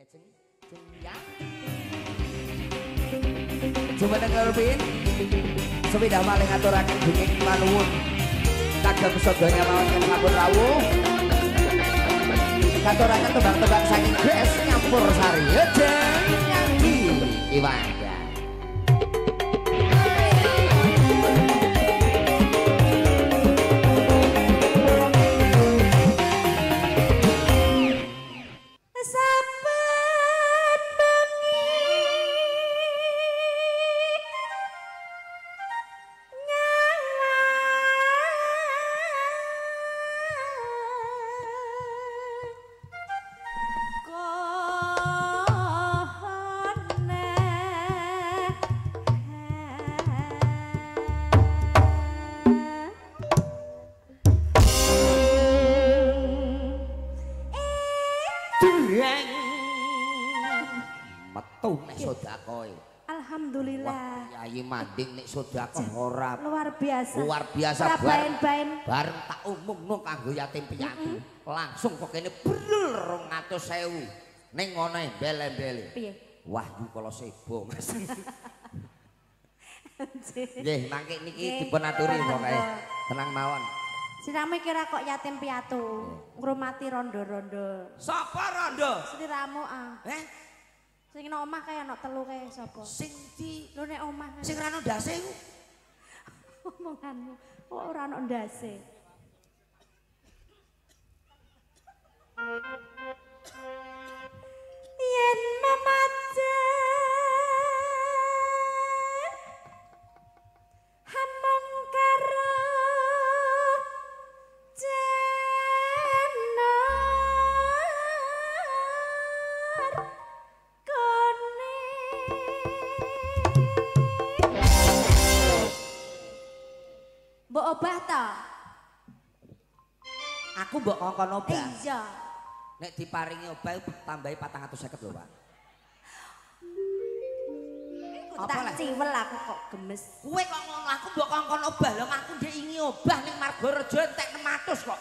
Lajeng jenjang Jumeneng Rutin sepeda malih ngaturaken denging manuwun kagem sedaya mawon sampun rawuh ngaturaken tembang-tembang saking GS Nyampur Sari Ejeng Nyanggi Iwanda. Alhamdulillah. Yayi manding nek sedekah ora luar biasa. Luar biasa bain-bain. Bareng tak umumno kanggo yatim piatu. Langsung kok kene brul 200.000. Ning ngono embel-embel. Piye? Wahyu kala sebo Mas. Nggih, mangke niki dipun aturi pokoke. Tenang mawon. Siramu kira kok yatim piatu, ngrumati rondo-rondo. Sapa rondo? Sliramu ah. Sing nang omah kaya ana telu kae sapa? Sing di lho nek omah. Sing ra ono ndase iku. Omonganmu kok ora ono ndase. Yen memajen hamong karo obah ta? Aku mbok ngongkon obah. Iya. Nek diparingi obah tambahi 450 lho, Pak. Tak ciwel aku kok gemes. Kowe kok ngono aku mbok ngongkon obah lho, aku ndek ingi obah ning Margorejo entek 600 kok.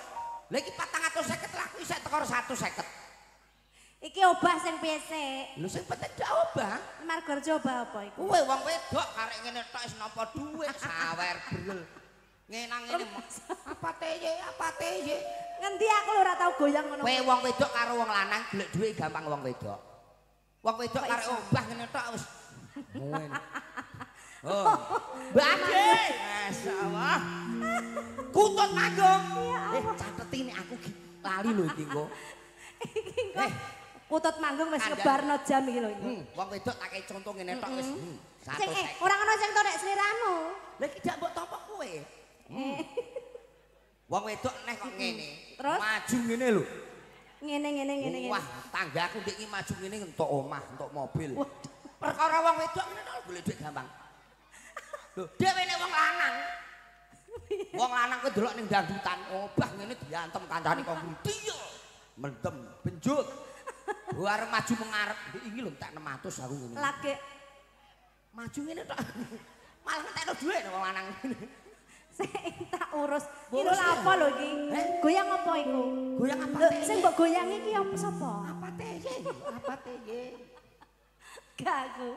Lah iki 450 lah aku isih tekor 150. Iki obah sing piye sik? Lho sing penting dak obah. Margorejo obah apa iku? Kowe wong wedok karek ngene tok wis nampa dhuwit sawer brel. Ngenang ngene apa teye ngendi aku ora tau goyang ngono kowe wong wedok karo wong lanang golek dhuwit gampang wong wedok karek obah ngene tok wis muen oh bade masyaallah kutut manggung cateti nek aku lali lho iki engko kutut manggung wis ngebarno jam iki lho wong wedok tak kei contoh ngene tok wis sing ora ono sing tok nek sliramu lha iki jak mbok tompok kowe. Wong wedok neh kok ngene. Terus maju ngene lho. Ngene. Wah, tanggaku ndek iki maju ngene entuk omah, entuk mobil. Perkara wong wedok ngene tok golek dhuwit gampang. Lho, dhewe nek wong lanang. Wong lanang kuwi delok ning dangdutan, obah ngene diantem kancane kok ngriti yo. Mendem, benjut. Arep maju mengarep, ndek iki lho entek 600 aku ngene. Lagi maju ngene tok. Malah entekno dhuwit wong lanang ngene. Sing tak urus. Iki lho apa lho iki? Goyang apa iku? Goyang apa? Sing mbok goyang iki apa sapa? Apa teye? Apa teye? Gak aku.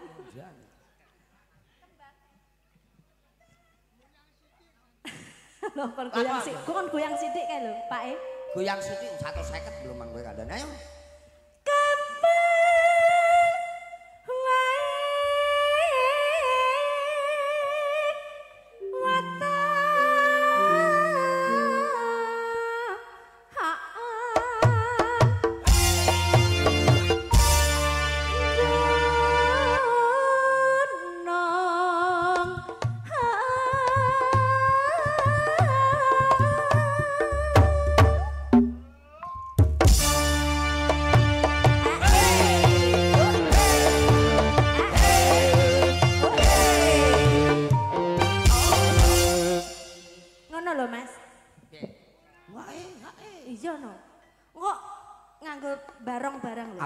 Lho kon goyang sik. Kon goyang sithik kae lho, Pak E. Goyang sithik 150 belum mang kowe kandhane. Ayo.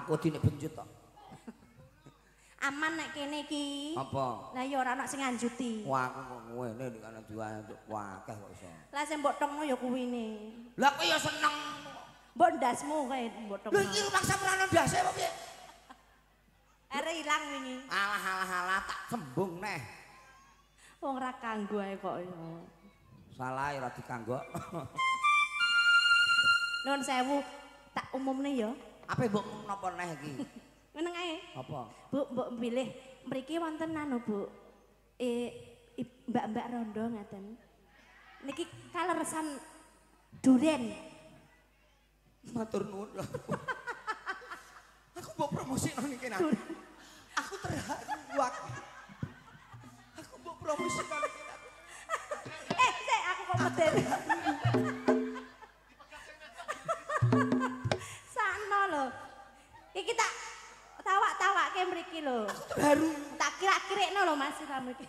Aku dine benjut tok. Aman nek kene iki. Apa? Lah ya ora ana sing nganjuti. Wah, aku kok ngene iki ana diwanjuk wakeh kok iso. Lah sing mbok tongno ya kuwine. Lah kowe ya seneng. Mbok ndasmu kae mbok tongno. Lho iki rumah sampeyan ana ndase apa piye? ilang wingi. Alah tak sembung neh. Wong ra kanggo ae kok ya. Salah ora dikanggo. Nuwun sewu tak umumne ya. Apa mbok napa neh iki? Meneng ae. Apa? Bu, mbok pilih mriki wonten anu, Bu. Mbak-mbak rondo ngaten. Niki kaleresan duren. Matur nuwun. Aku mbok promosikno niki nang. Aku terharu. Aku mbok promosikno niki. Sik aku kok meden. Sakno lho. Iki tak tawak-tawake mriki lho. Terharu. Tak kira-kirekno lho Mas ta mriki.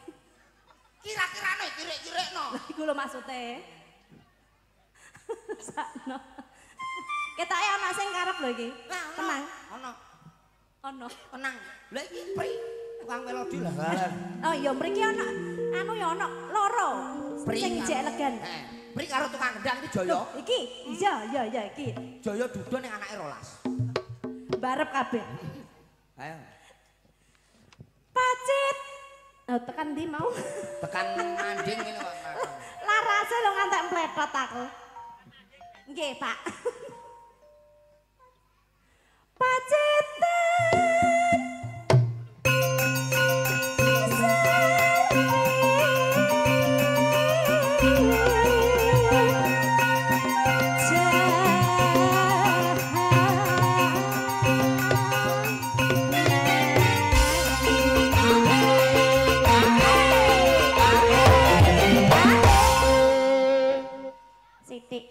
Kira-kirane kirik-kirikno. Iku lho maksude. Sakno. Ketoke ana sing karep lho iki. Tenang. Ana. Tenang. Lha iki pri tukang melodi lah. Oh iya mriki ana anu ya ana loro. Sing jek elegan. Pri karo tukang gendang iki Jaya. Iki iya iki. Jaya duduk ning anake 12. Barep kabeh. Ayo. Pacit. Oh tekan ndi mau? Tekan manding ngene kok. Larase lho ngantek mletot aku. Nggih, Pak. Pacitan. Sithik.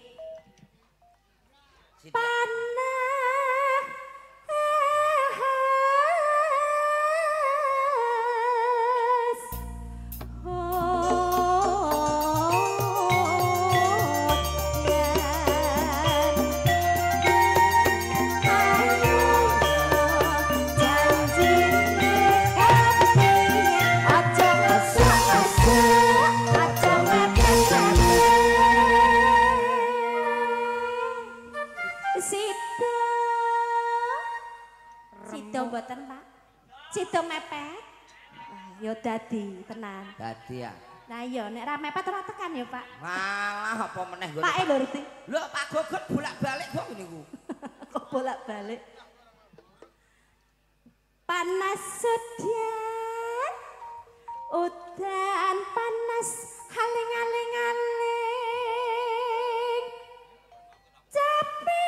Mboten, Pak. Sida mepet. Ya dadi tenan. Dadi ya. Nah iya nek ra mepet ora tekan ya, Pak. Malah apa meneh ngene. Pak lho Riti. Lho Pak Gogot bolak-balik kok niku. Kok bolak-balik. Panas sedian. Udan panas haling-aling-aling. Capek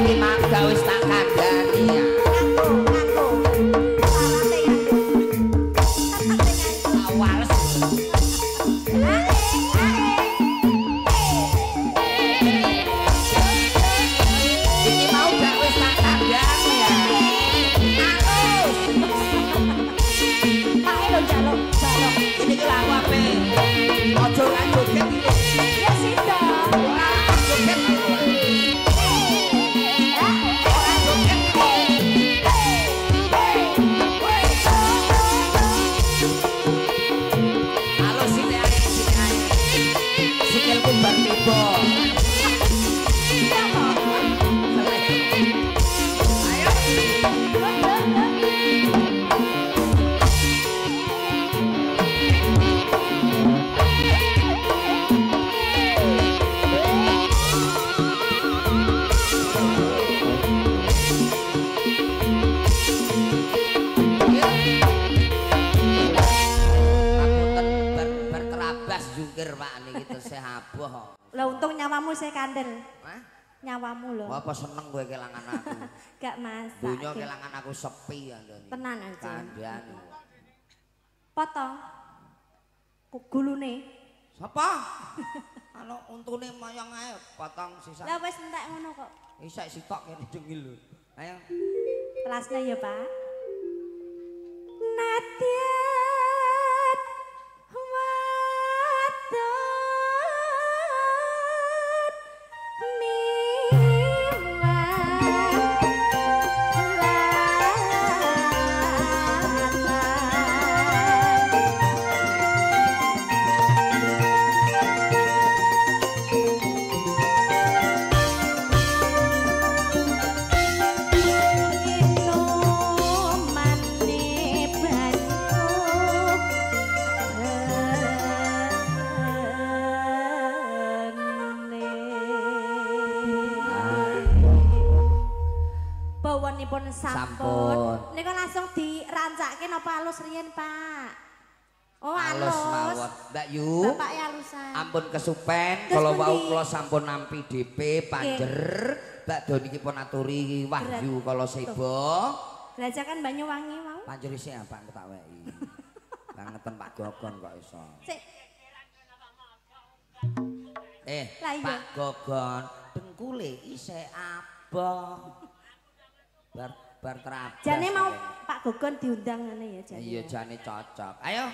iki mangga wis tak kandhani ya. Awales. Iki mau gak wis tak kandhani ya. Alus. Pak lho jaluk. Ini ki laku ape? Aja lanjutin iki. Ya sida. Ora joget aku. Lah untung nyawamu saya kandel. Hah? Nyawamu lho. Apa seneng gue kelangan aku. Gak Mas. Dunya kelangan aku sepi ya ndoni. Tenan aja. Kandhani. Potong. Gulune. Sapa? Anu untune mayang ae potong sisa. Lah wis entek ngono kok. Isek sitok kene jengil lho. Ayo. Kelasnya ya, Pak. Nadyan wadon miwah sampun. Niku langsung dirancake napa alus riyen, Pak? Oh, alus mawon. Mbak Yu. Bapak ya alusan. Ampun kesupen kala wau kula sampun nampi DP panjer. Mbak Doni iki pun aturi Wahyu kala seba. Grajakan Banyuwangi mau. Panjer isih apa tak weki. Bangetan Pak Gogon kok iso. Pak Gogon dengkule isih abang. Bar terabas. Jane mau Pak Gogon diundang ngene ya jane. Iya jane cocok. Ayo.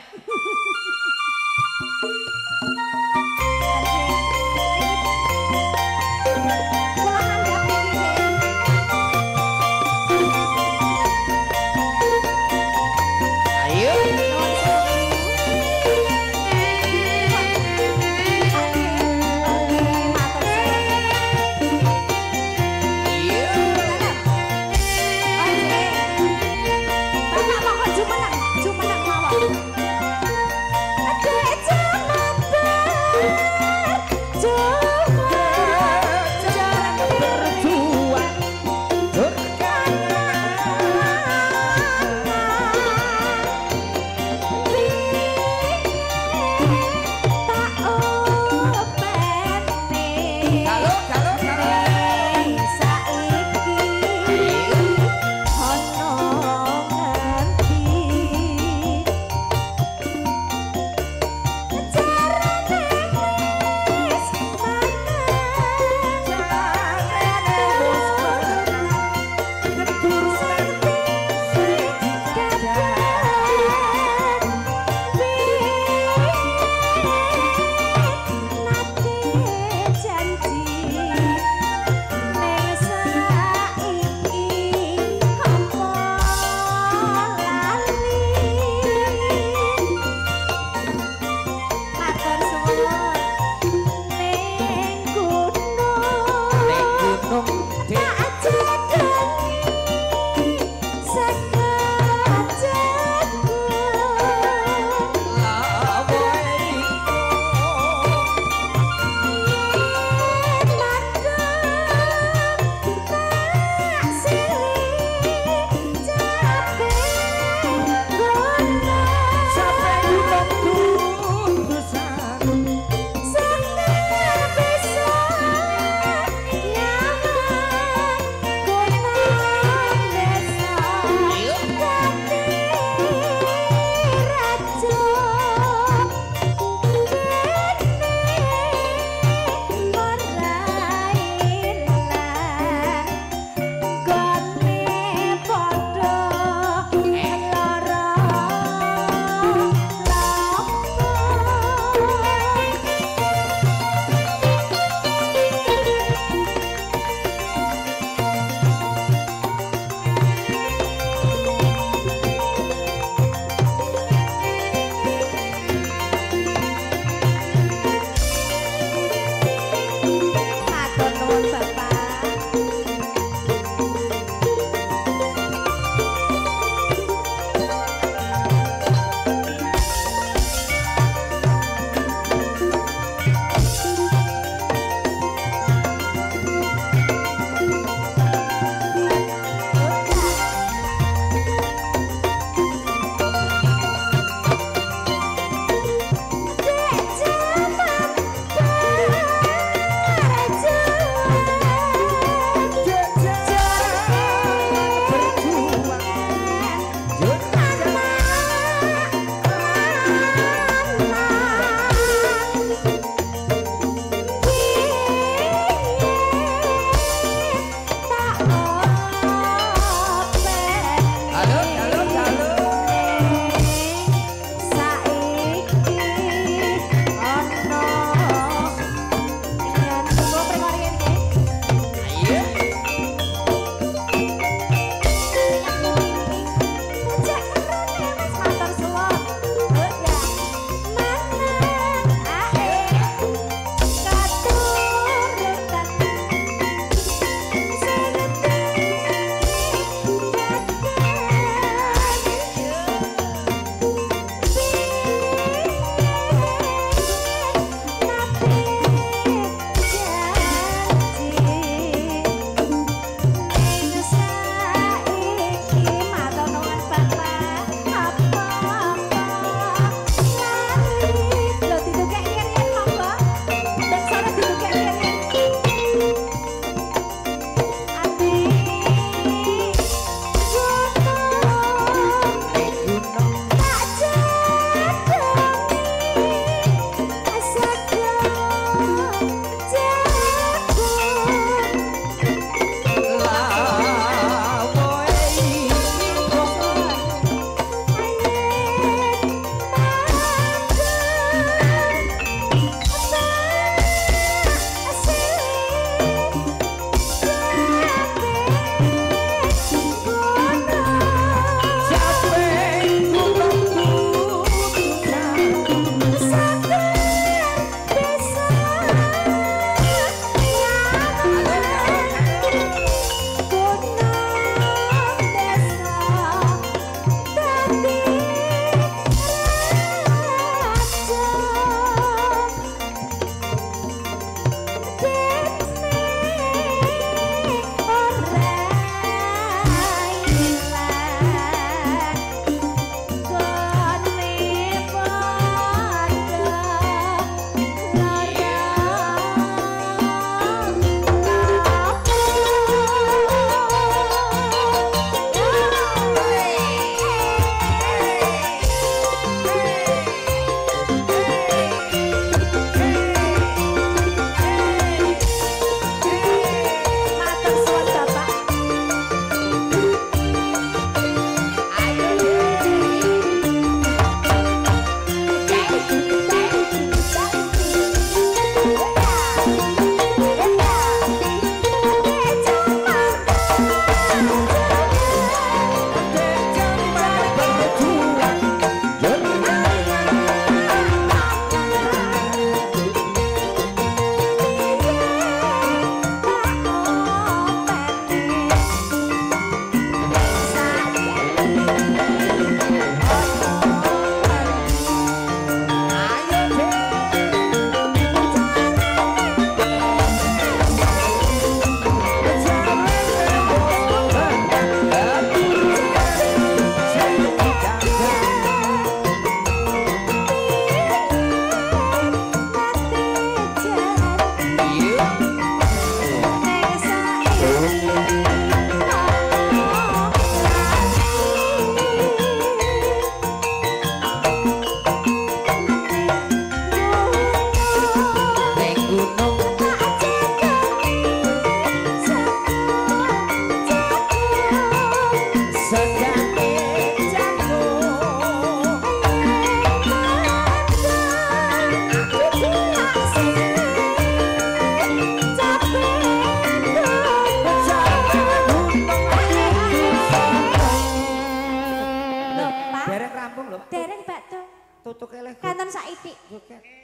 dereng rampung lho. Dereng, Mbak To. Tutuke le. Kanten saiki.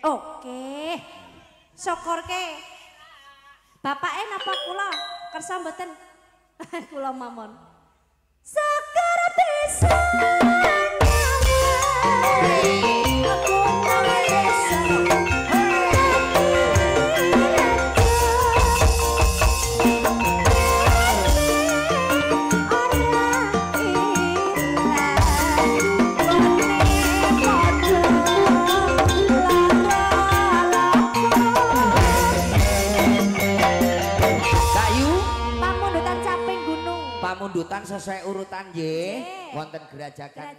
Oke. Syukurke. Bapake napa kula kersa mboten? Kula mamon. Syukur bisa. Aku bisa. Pamundutan sesuai urutan nggih wonten Gerajakan